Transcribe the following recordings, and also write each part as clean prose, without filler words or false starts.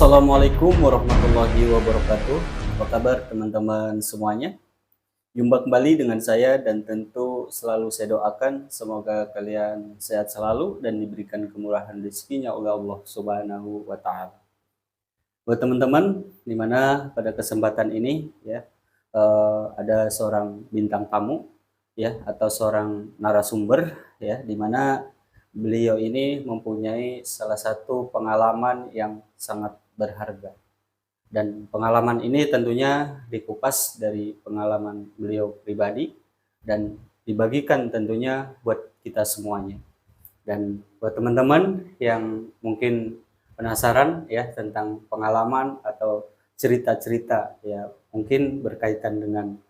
Assalamualaikum warahmatullahi wabarakatuh. Apa kabar teman-teman semuanya? Jumpa kembali dengan saya dan tentu selalu saya doakan semoga kalian sehat selalu dan diberikan kemurahan rezekinya oleh Allah Subhanahu wa taala. Buat teman-teman di mana pada kesempatan ini ya ada seorang bintang tamu ya atau seorang narasumber ya di mana beliau ini mempunyai salah satu pengalaman yang sangat berharga. Dan pengalaman ini tentunya dikupas dari pengalaman beliau pribadi dan dibagikan tentunya buat kita semuanya. Dan buat teman-teman yang mungkin penasaran ya tentang pengalaman atau cerita-cerita ya mungkin berkaitan dengan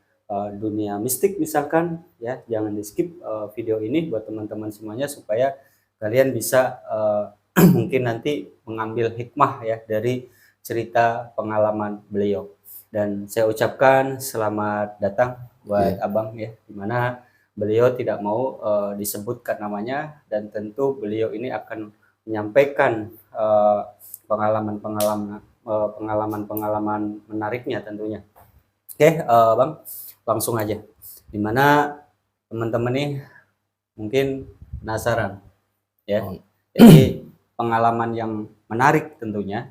dunia mistik misalkan ya jangan di skip video ini buat teman-teman semuanya supaya kalian bisa mungkin nanti mengambil hikmah ya dari cerita pengalaman beliau. Dan saya ucapkan selamat datang buat Abang ya, dimana beliau tidak mau disebutkan namanya dan tentu beliau ini akan menyampaikan pengalaman menariknya tentunya. Oke, Bang, langsung aja. Dimana teman-teman nih mungkin penasaran ya. Jadi pengalaman yang menarik tentunya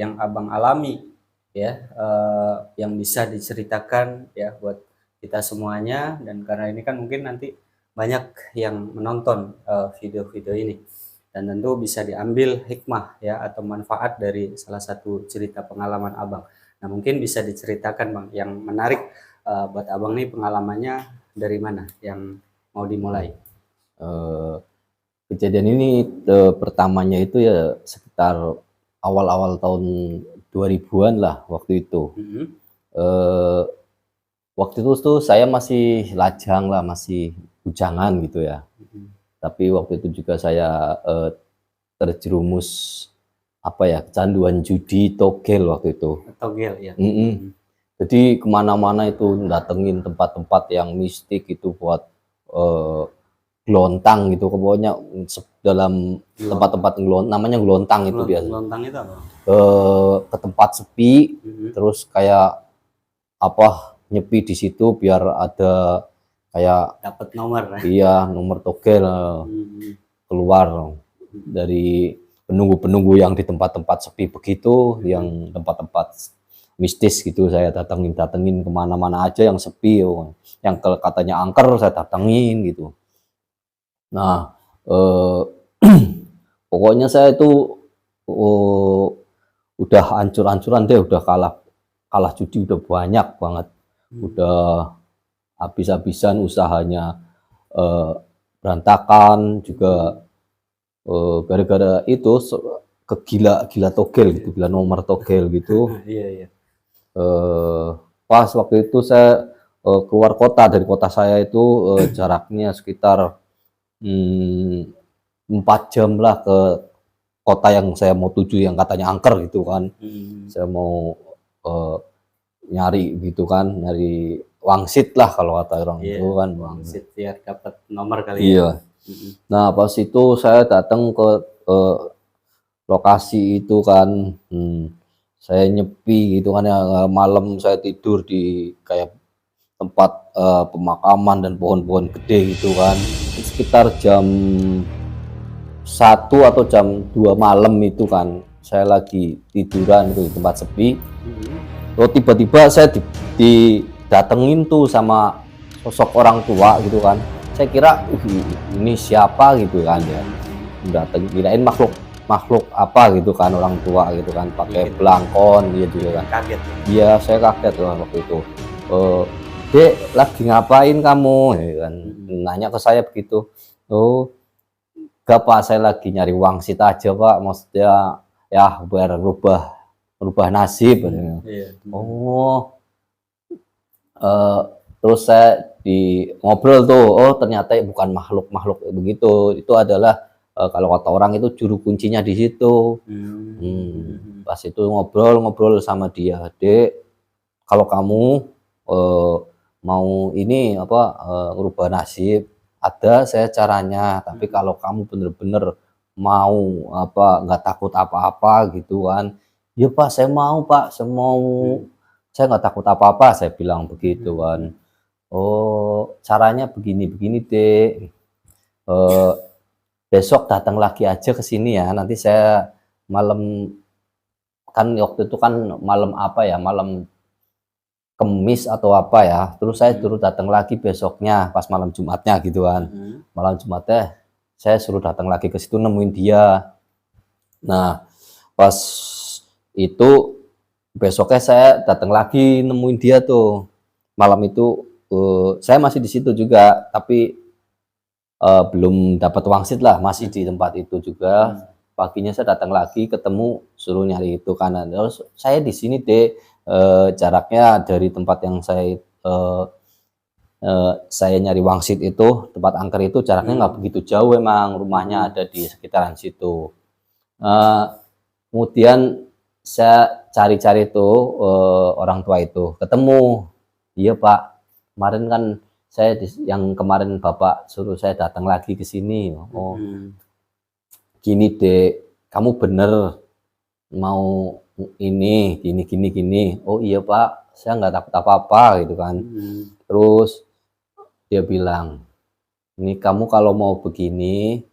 yang Abang alami ya yang bisa diceritakan ya buat kita semuanya, dan karena ini kan mungkin nanti banyak yang menonton video-video ini dan tentu bisa diambil hikmah ya atau manfaat dari salah satu cerita pengalaman Abang. Nah mungkin bisa diceritakan Bang yang menarik buat Abang nih, pengalamannya dari mana yang mau dimulai? Kejadian ini pertamanya itu ya sekitar awal-awal tahun 2000-an lah waktu itu. Waktu itu tuh saya masih lajang lah, masih bujangan gitu ya. Tapi waktu itu juga saya terjerumus apa ya, kecanduan judi togel waktu itu. Togel ya. Jadi kemana-mana itu datengin tempat-tempat yang mistik itu buat gelontang gitu, pokoknya dalam tempat-tempat namanya gelontang itu biasa. Gelontang itu apa? Ke tempat sepi, terus kayak apa nyepi di situ biar ada kayak dapat nomor. Iya, nomor togel keluar dari penunggu-penunggu yang di tempat-tempat sepi begitu, yang tempat-tempat mistis gitu saya datengin kemana-mana aja yang sepi, yang katanya angker saya datengin gitu. Nah, pokoknya saya itu udah hancur-hancuran deh, udah kalah judi udah banyak banget, udah habis-habisan usahanya berantakan juga gara-gara itu gila togel gitu, gila nomor togel gitu. Iya. Pas waktu itu saya keluar kota, dari kota saya itu jaraknya sekitar 4 jam lah ke kota yang saya mau tuju yang katanya angker gitu kan. Saya mau nyari gitu kan, nyari wangsit lah kalau kata orang itu kan, wangsit biar dapat nomor kali ya. Iya. Nah pas itu saya datang ke lokasi itu kan, saya nyepi gitu kan ya, malam saya tidur di kayak tempat pemakaman dan pohon-pohon gede gitu kan. Sekitar jam 1 atau jam 2 malam itu kan, saya lagi tiduran itu di tempat sepi. Tiba-tiba saya didatengin tuh sama sosok orang tua gitu kan. Saya kira ini siapa gitu kan ya, dateng, kirain makhluk apa gitu kan, orang tua gitu kan, pakai belangkon gitu kan. Kaget. Iya, saya kaget loh waktu itu. Dek, lagi ngapain kamu? Ya kan, nanya ke saya begitu. Oh, gak Pak, saya lagi nyari wangsit aja Pak, maksudnya ya biar merubah nasib. Oh, terus saya ngobrol tuh, oh ternyata bukan makhluk begitu, itu adalah kalau kata orang itu juru kuncinya di situ. Pas itu ngobrol sama dia, Dek, kalau kamu mau ini apa ngerubah nasib, ada saya caranya, tapi kalau kamu bener-bener mau apa nggak takut apa-apa gitu kan, "Ya Pak, saya mau Pak, saya mau, saya nggak takut apa-apa," saya bilang begitu kan. "Oh, caranya begini-begini Dek, eee, besok datang lagi aja ke sini ya, nanti saya malam," kan waktu itu kan malam apa ya, malam Kemis atau apa ya, terus saya suruh datang lagi besoknya pas malam Jumatnya gitu kan. Malam Jumatnya saya suruh datang lagi ke situ nemuin dia. Nah, pas itu besoknya saya datang lagi nemuin dia tuh. Malam itu saya masih di situ juga, tapi belum dapat wangsit lah, masih di tempat itu juga. Paginya saya datang lagi ketemu suruh nyari itu kanan. Terus saya di sini deh, jaraknya dari tempat yang saya nyari wangsit itu, tempat angker itu jaraknya nggak begitu jauh, emang rumahnya ada di sekitaran situ. Eh, Kemudian saya cari-cari tuh orang tua itu, ketemu. Iya Pak, kemarin kan saya yang kemarin Bapak suruh saya datang lagi ke sini. Oh, gini Dek, kamu bener mau ini, gini gini gini. Oh iya Pak, saya nggak takut apa-apa gitu kan. Terus dia bilang, ini kamu kalau mau begini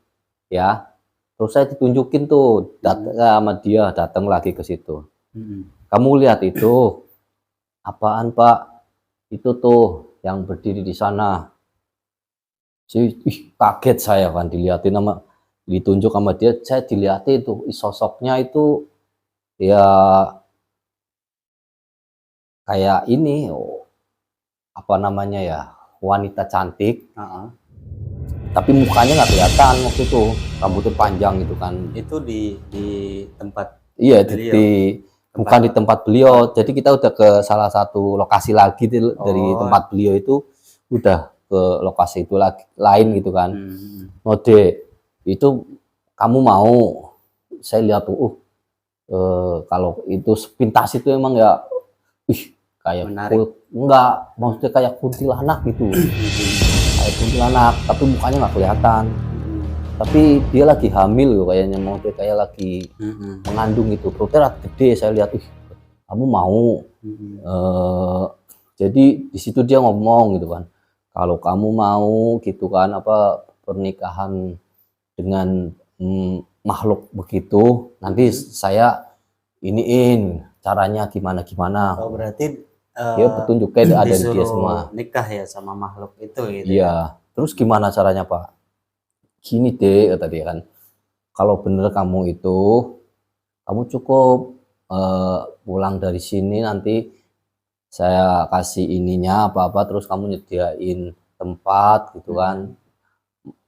ya, terus saya ditunjukin tuh sama dia datang lagi ke situ. Kamu lihat itu, apaan Pak? Itu tuh yang berdiri di sana. Kaget saya kan dilihatin sama, ditunjuk sama dia, saya dilihatin itu sosoknya itu ya kayak ini, apa namanya ya, wanita cantik, tapi mukanya nggak kelihatan waktu itu, rambutnya panjang gitu kan. Itu di tempat Iya, beliau? bukan di tempat beliau. Jadi kita udah ke salah satu lokasi lagi dari tempat beliau itu, udah ke lokasi itu lagi lain gitu kan. Mode itu kamu mau, saya lihat tuh, kalau itu sepintas itu emang ya, kayak enggak, maksudnya kayak kuntilanak gitu, kayak kuntilanak, tapi mukanya nggak kelihatan. Tapi dia lagi hamil loh kayaknya, mau dia kayak lagi mengandung itu, perutnya gede, saya lihat, kamu mau? Jadi di situ dia ngomong gitu kan, kalau kamu mau gitu kan, apa pernikahan dengan makhluk begitu, nanti saya iniin caranya gimana. Oh, berarti Dia petunjuknya ada di dia semua. nikah ya sama makhluk itu gitu. Iya. Terus gimana caranya Pak? Gini deh kata dia kan, kalau bener kamu itu, kamu cukup pulang dari sini, nanti saya kasih ininya apa-apa, terus kamu nyediain tempat gitu kan,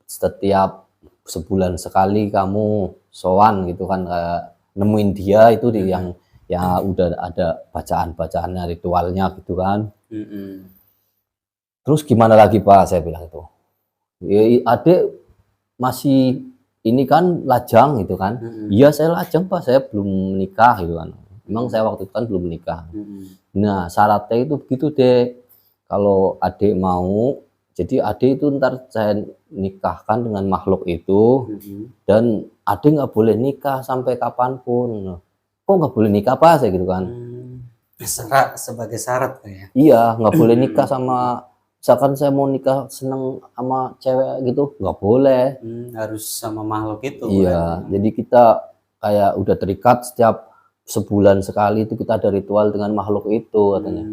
setiap sebulan sekali kamu sowan gitu kan, nemuin dia itu di yang udah ada bacaan-bacaannya, ritualnya gitu kan. Terus gimana lagi Pak, saya bilang itu. Adik masih ini kan lajang gitu kan. Iya saya lajang Pak, saya belum menikah gitu kan. Memang saya waktu itu kan belum menikah. Nah syaratnya itu begitu deh, kalau adik mau, jadi adik itu ntar saya nikahkan dengan makhluk itu, dan adik nggak boleh nikah sampai kapanpun. Kok nggak boleh nikah Pak, saya gitu kan. Sebagai syarat ya? Iya, nggak boleh nikah sama, misalkan saya mau nikah seneng sama cewek gitu, nggak boleh. Harus sama makhluk itu. Iya, jadi kita kayak udah terikat setiap sebulan sekali itu kita ada ritual dengan makhluk itu katanya.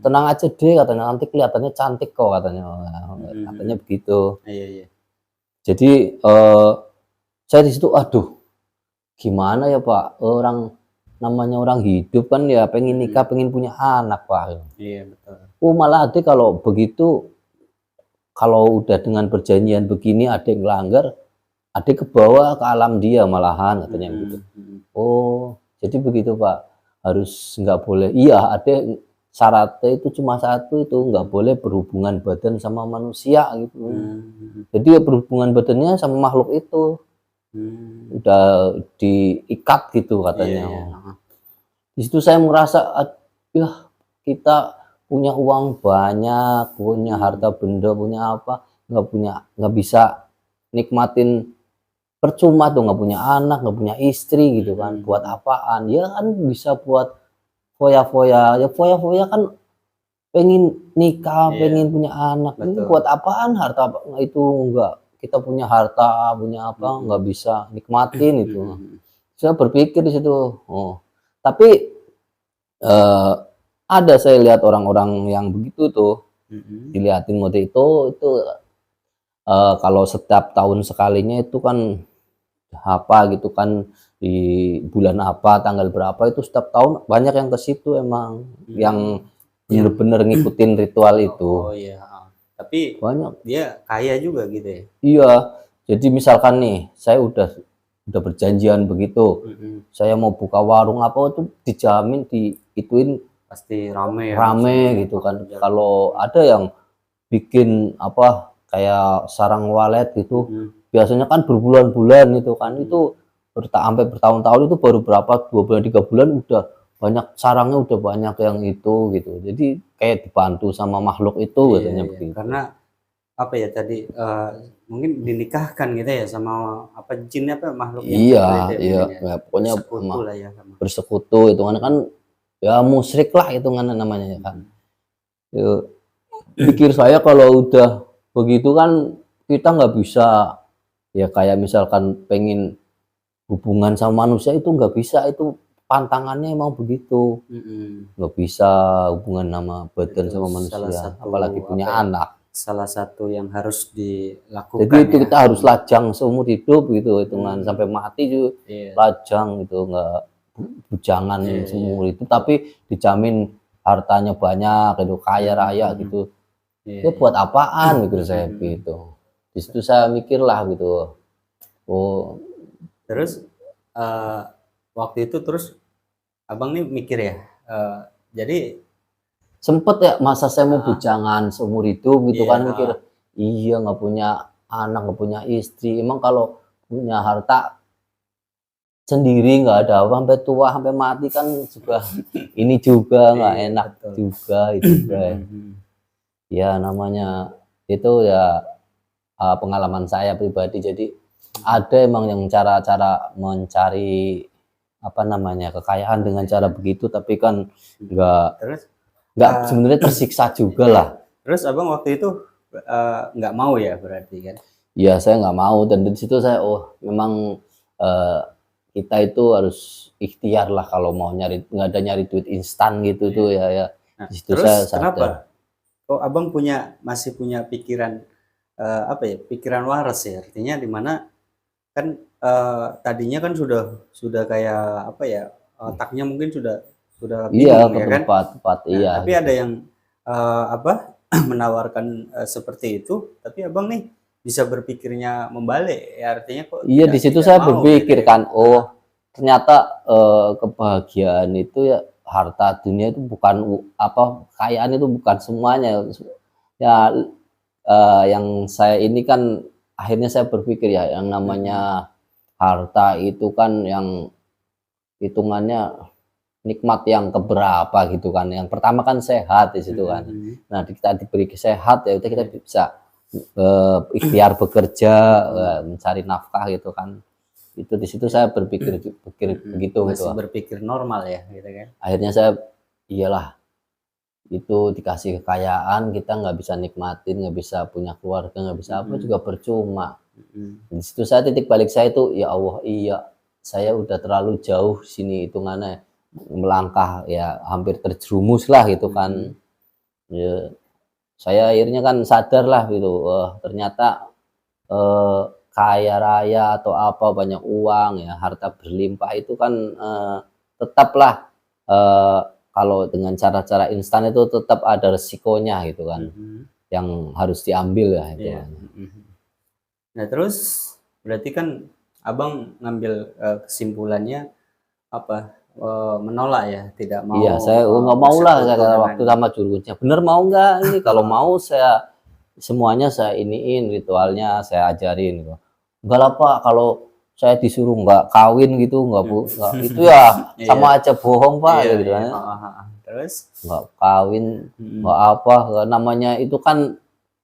Tenang aja deh katanya, nanti kelihatannya cantik kok katanya. Katanya begitu. Iya. Jadi saya di situ, aduh, gimana ya Pak, namanya orang hidup kan ya pengen nikah, pengen punya anak Pak. Iya betul. Malah adik kalau begitu, kalau udah dengan perjanjian begini adik ngelanggar, adik ke bawah ke alam dia malahan katanya begitu. Jadi begitu Pak, harus nggak boleh. Iya, adik syaratnya itu cuma satu, itu nggak boleh berhubungan badan sama manusia gitu. Jadi ya berhubungan badannya sama makhluk itu. Udah diikat gitu katanya. Di situ saya merasa, ya kita punya uang banyak, punya harta benda, punya apa, nggak bisa nikmatin percuma tuh nggak punya anak, nggak punya istri gitu kan, buat apaan? Ya kan bisa buat foya-foya, ya foya-foya kan pengen nikah, Iya, pengen punya anak, ini betul. buat apaan harta itu enggak, kita punya harta, punya apa, nggak bisa nikmatin itu. Saya berpikir di situ, oh, tapi ada saya lihat orang-orang yang begitu tuh, dilihatin mode itu kalau setiap tahun sekalinya itu kan apa gitu kan, di bulan apa, tanggal berapa itu setiap tahun banyak yang ke situ emang, yang Yang bener-bener ngikutin ritual itu. oh iya, tapi Banyak. dia kaya juga gitu ya? Iya, jadi misalkan nih, saya udah berjanjian begitu, saya mau buka warung apa itu dijamin diituin Pasti rame ya rame gitu kan. Kalau ada yang bikin apa kayak sarang walet gitu, biasanya kan berbulan-bulan itu kan, itu sampai bertahun-tahun, itu baru berapa 2 bulan 3 bulan udah banyak sarangnya, udah banyak yang itu gitu. Jadi kayak dibantu sama makhluk itu Iya, katanya iya. begitu. Karena apa ya tadi mungkin dinikahkan gitu ya sama apa jin apa makhluk yang Iya, seperti itu ya iya, mungkin ya. ya, pokoknya Bersekutu lah ya sama. bersekutu itu kan ya musyrik lah itu kan namanya kan. Ya, pikir saya kalau udah begitu kan kita nggak bisa, ya kayak misalkan pengen hubungan sama manusia itu nggak bisa, itu pantangannya emang begitu, nggak bisa hubungan sama badan Itu sama salah manusia, satu apalagi punya apa ya, anak. salah satu yang harus dilakukan Jadi itu ya. kita harus lajang seumur hidup gitu, hitungan sampai mati juga Iya, lajang gitu, nggak bujangan seumur itu, tapi dijamin hartanya banyak gitu, kaya raya gitu. iya, Ya buat apaan mikir saya gitu. Di situ saya mikir lah gitu. Oh, Terus waktu itu terus abang nih mikir ya, jadi sempet ya masa saya mau bujangan seumur hidup gitu iya, kan, mikir iya nggak punya anak, nggak punya istri. Emang kalau punya harta sendiri nggak ada apa, sampai tua sampai mati kan juga ini juga nggak Iya, enak betul. juga itu ya namanya itu ya pengalaman saya pribadi. Jadi ada emang yang cara-cara mencari apa namanya kekayaan dengan cara begitu, tapi kan Terus sebenarnya tersiksa juga lah. terus abang waktu itu nggak mau ya berarti kan? Ya saya nggak mau, dan di situ saya memang kita itu harus ikhtiar lah kalau mau nyari, nggak ada nyari duit instan gitu tuh ya. Nah, Di situ terus saya sadar. kenapa? Oh abang masih punya pikiran apa ya, pikiran waras ya, artinya dimana kan tadinya kan sudah kayak apa ya, otaknya mungkin sudah Iya, bingung ya kan? tepat Nah, iya. tapi ada yang apa menawarkan seperti itu, tapi abang nih bisa berpikirnya membalik ya, artinya kok Iya, di situ tidak saya mau berpikir gitu ya. kan, oh ternyata kebahagiaan itu ya, harta dunia itu bukan apa, kekayaan itu bukan semuanya. Ya yang saya ini kan akhirnya saya berpikir ya, yang namanya harta itu kan yang hitungannya nikmat yang keberapa gitu kan. Yang pertama kan sehat di situ kan. Nah, kita diberi sehat ya udah kita bisa ikhtiar bekerja, mencari nafkah gitu kan. Itu di situ saya berpikir begitu Masih gitu. berpikir normal ya gitu kan. Akhirnya saya iyalah, itu dikasih kekayaan kita nggak bisa nikmatin, nggak bisa punya keluarga, nggak bisa apa, juga percuma. Di situ saya titik balik saya itu, ya Allah, iya saya udah terlalu jauh sini hitungannya, melangkah ya hampir terjerumus lah gitu kan. Ya, saya akhirnya kan sadar lah gitu, ternyata kaya raya atau apa, banyak uang ya, harta berlimpah itu kan tetaplah kalau dengan cara-cara instan itu tetap ada resikonya gitu kan, yang harus diambil ya itu. Iya. Nah terus berarti kan abang ngambil kesimpulannya apa, menolak ya, tidak mau. Iya, saya nggak mau lah, saya kata waktu sama jurunya, bener mau nggak ini, kalau mau saya semuanya saya iniin, ritualnya saya ajarin gitu. Enggak lah Pak, kalau saya disuruh nggak kawin gitu, nggak itu ya sama aja bohong Pak gitu kan. Terus Nggak kawin, nggak apa, namanya itu kan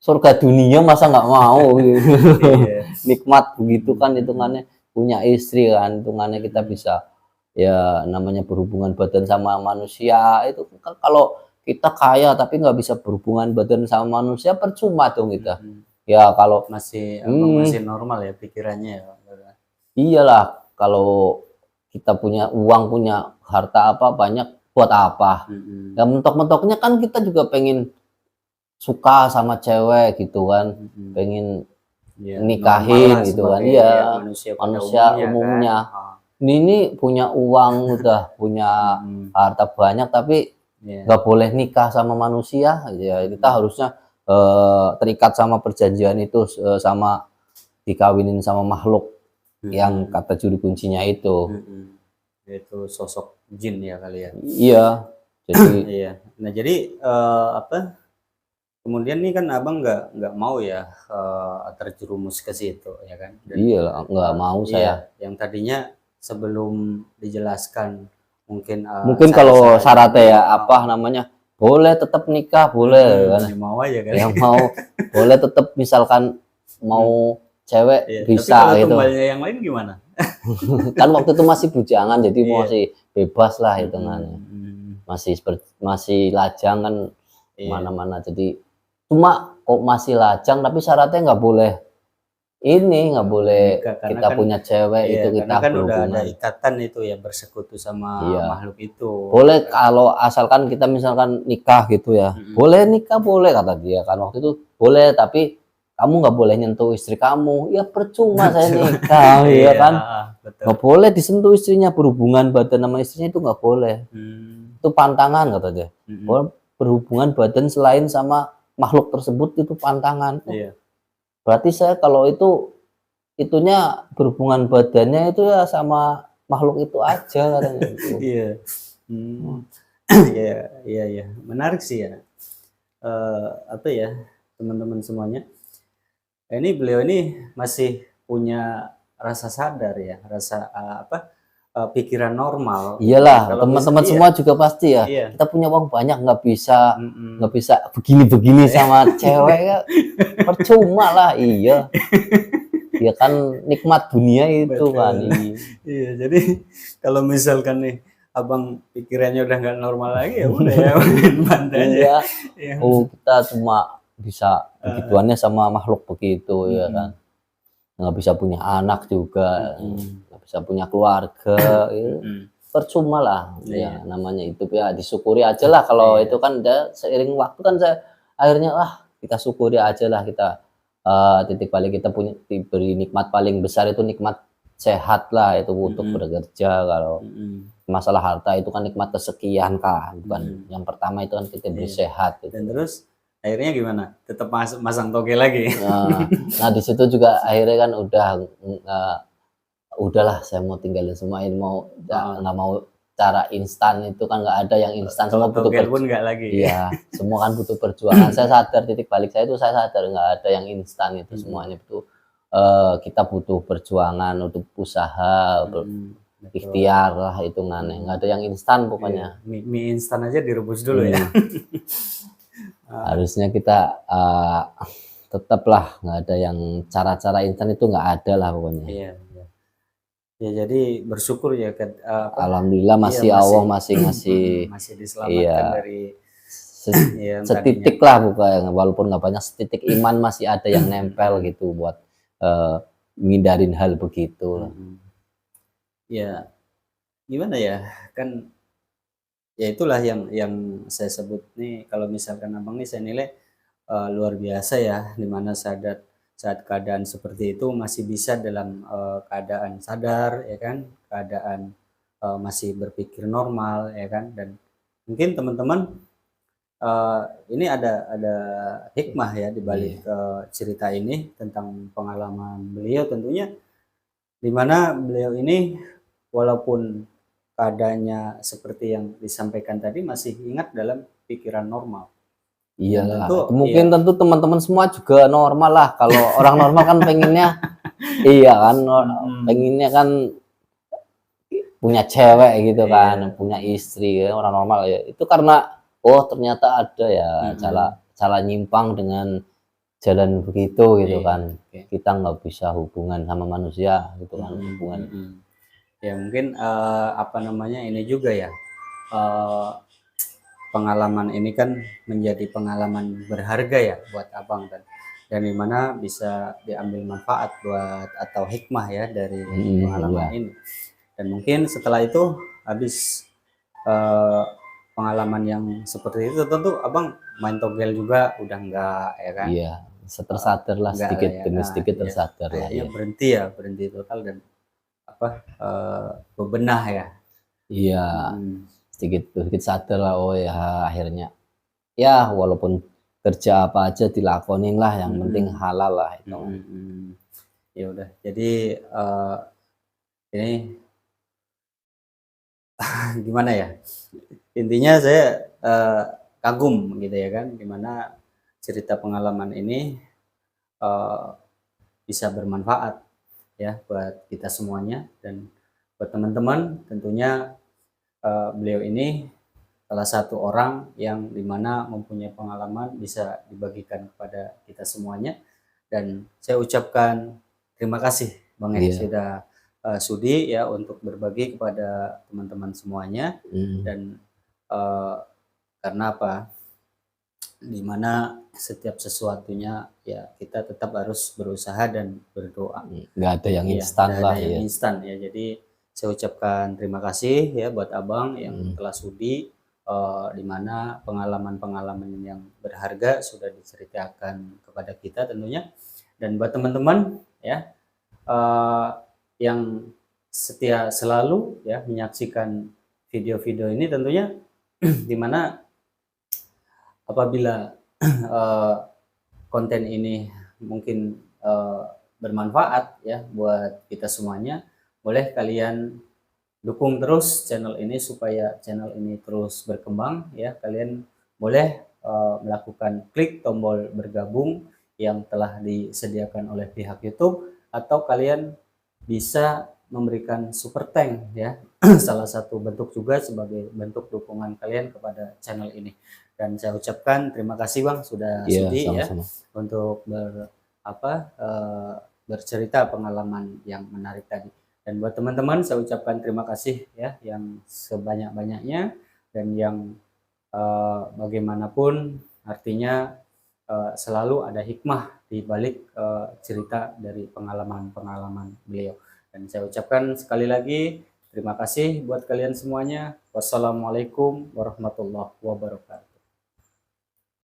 surga dunia masa nggak mau gitu. Iya. Nikmat begitu kan hitungannya, punya istri kan hitungannya kita bisa ya namanya berhubungan badan sama manusia itu kalau kita kaya tapi nggak bisa berhubungan badan sama manusia percuma dong kita. Mm-mm. Ya kalau Masih abang masih hmm, normal ya pikirannya ya. iyalah kalau kita punya uang punya harta apa banyak buat apa? Mm-mm. Ya mentok-mentoknya kan kita juga pengen suka sama cewek gitu kan, Mm-mm. pengen Ya, normal nikahin lah gitu kan, sebagai iya ya, manusia pada manusia umumnya. kan. Ah. Ini punya uang udah punya Mm-mm. harta banyak tapi Iya. nggak boleh nikah sama manusia, ya kita harusnya terikat sama perjanjian itu sama dikawinin sama makhluk yang Mm-mm. kata juru kuncinya itu. Mm-mm. Yaitu sosok jin ya kali ya. Iya, jadi Iya. Nah jadi apa? Kemudian nih kan abang nggak mau ya terjerumus ke situ ya kan? Dan iya nggak mau iya, saya. yang tadinya sebelum dijelaskan mungkin Mungkin kalau syarat-syaratnya syaratnya ini, ya apa namanya boleh tetap nikah boleh kan, ya mau aja kan? yang mau boleh tetap misalkan mau cewek Iya. Tapi bisa kalau gitu. tumbalnya yang lain gimana? Kan waktu itu masih bujangan jadi Iya. masih bebas lah hitungannya, Mm-mm. masih lajang kan Iya. mana-mana, jadi cuma kok masih lajang tapi syaratnya nggak boleh ini nggak boleh Nikah, karena kita kan punya cewek iya, itu karena kita kan udah ada berhubungan. ikatan itu ya bersekutu sama Iya. makhluk itu. Boleh kalau asalkan kita misalkan nikah gitu ya, Mm-mm. boleh nikah boleh kata dia kan waktu itu boleh tapi kamu nggak boleh nyentuh istri kamu, ya percuma saya nikah ya kan, betul. nggak boleh disentuh istrinya, berhubungan badan sama istrinya itu nggak boleh, itu pantangan kata dia. Mm-mm. Boleh berhubungan badan selain sama makhluk tersebut itu pantangan. Iya. Berarti saya kalau itunya berhubungan badannya itu ya sama makhluk itu aja katanya gitu. Iya. Iya, iya, iya. Menarik sih ya. Apa ya, teman-teman semuanya. Ini beliau ini masih punya rasa sadar ya, rasa pikiran normal. Iyalah, Kalau teman-teman iya, semua juga pasti ya. iya. Kita punya uang banyak nggak bisa Mm-mm. begini-begini sama cewek ya. Percuma lah, iya. Ya kan nikmat dunia itu Betul. kan. Iya, jadi kalau misalkan nih abang pikirannya udah nggak normal lagi ya udah ya main pantai aja. Iya. Iya. Oh, kita cuma bisa begituannya sama makhluk begitu ya kan. Nggak bisa punya anak juga, nggak bisa punya keluarga, ya. Percuma lah, ya namanya itu ya disyukuri aja lah kalau itu kan seiring waktu kan saya akhirnya kita syukuri aja lah kita titik balik kita punya diberi nikmat paling besar itu nikmat sehat lah itu untuk bekerja. Kalau masalah harta itu kan nikmat kesekian kan, bukan yang pertama itu kan kita beri sehat gitu. Dan terus akhirnya gimana? Tetap masang toge lagi. Nah di situ juga akhirnya kan udahlah saya mau tinggalin semua ini, mau nggak mau cara instan itu kan nggak ada yang instan, semua butuh pun nggak lagi. Iya, semua kan butuh perjuangan. Saya sadar titik balik saya itu saya sadar nggak ada yang instan itu, semuanya butuh kita butuh perjuangan untuk usaha, ikhtiar lah hitungannya, nggak ada yang instan pokoknya. Mie instan aja direbus dulu ya. Harusnya kita tetaplah nggak ada yang cara-cara instan itu nggak ada lah pokoknya. Iya. Ya jadi bersyukur ya kan. Alhamdulillah masih Allah masih diselamatkan dari setitik lah bukan, walaupun nggak banyak, setitik iman masih ada yang nempel gitu buat ngindarin hal begitu. Ya gimana ya kan, ya itulah yang saya sebut nih, kalau misalkan abang nih saya nilai luar biasa ya, dimana saat keadaan seperti itu masih bisa dalam keadaan sadar ya kan, keadaan masih berpikir normal ya kan. Dan mungkin teman-teman ini ada hikmah ya di balik cerita ini tentang pengalaman beliau tentunya, dimana beliau ini walaupun keadaannya seperti yang disampaikan tadi masih ingat dalam pikiran normal. Iya lah, mungkin tentu teman-teman semua juga normal lah. Kalau orang normal kan pengennya, iya kan, pengennya kan punya cewek gitu kan, punya istri ya, orang normal ya. Itu karena ternyata ada ya salah nyimpang dengan jalan begitu gitu Iya, kan. oke. Kita nggak bisa hubungan sama manusia gitu kan, Mhm, hubungan. mhm. Ya mungkin apa namanya ini juga ya, eh, pengalaman ini kan menjadi pengalaman berharga ya buat abang, dan dimana bisa diambil manfaat buat atau hikmah ya dari Iya, pengalaman ini. Dan mungkin setelah itu habis eh, pengalaman yang seperti itu, tentu abang main togel juga udah enggak ya kan. iya, tersadar lah Enggak lah sedikit ya. demi Nah, sedikit iya. tersadar lah Akhirnya ya. berhenti ya, berhenti total dan apa bebenah ya. Iya, Mm, sedikit sedikit sadar lah, oh ya akhirnya ya walaupun kerja apa aja dilakonin lah, yang penting mm, halal lah itu. mm, mm. Ya udah. Jadi ini gimana ya? Intinya saya kagum gitu ya kan, gimana cerita pengalaman ini eh, bisa bermanfaat ya buat kita semuanya dan buat teman-teman. Tentunya beliau ini salah satu orang yang dimana mempunyai pengalaman bisa dibagikan kepada kita semuanya, dan saya ucapkan terima kasih Bang ya Iya, sudah sudi ya untuk berbagi kepada teman-teman semuanya. mm, Dan eh, karena apa, dimana setiap sesuatunya ya kita tetap harus berusaha dan berdoa. nggak ada yang Iya, instan tidak ada lah yang ya. instan ya. Jadi saya ucapkan terima kasih ya buat abang yang Mm, telah sudi, di mana pengalaman-pengalaman yang berharga sudah diceritakan kepada kita tentunya. Dan buat teman-teman ya yang setia selalu ya menyaksikan video-video ini tentunya, di mana apabila eh, konten ini mungkin bermanfaat ya buat kita semuanya, boleh kalian dukung terus channel ini supaya channel ini terus berkembang ya. Kalian boleh melakukan klik tombol bergabung yang telah disediakan oleh pihak YouTube, atau kalian bisa memberikan super thank ya. Salah satu bentuk juga sebagai bentuk dukungan kalian kepada channel ini. Dan saya ucapkan terima kasih Bang sudah iya, sudi ya sama-sama. untuk bercerita pengalaman yang menarik tadi. Dan buat teman-teman saya ucapkan terima kasih ya yang sebanyak-banyaknya, dan yang bagaimanapun artinya selalu ada hikmah di balik cerita dari pengalaman-pengalaman beliau. Dan saya ucapkan sekali lagi terima kasih buat kalian semuanya. Wassalamualaikum warahmatullahi wabarakatuh.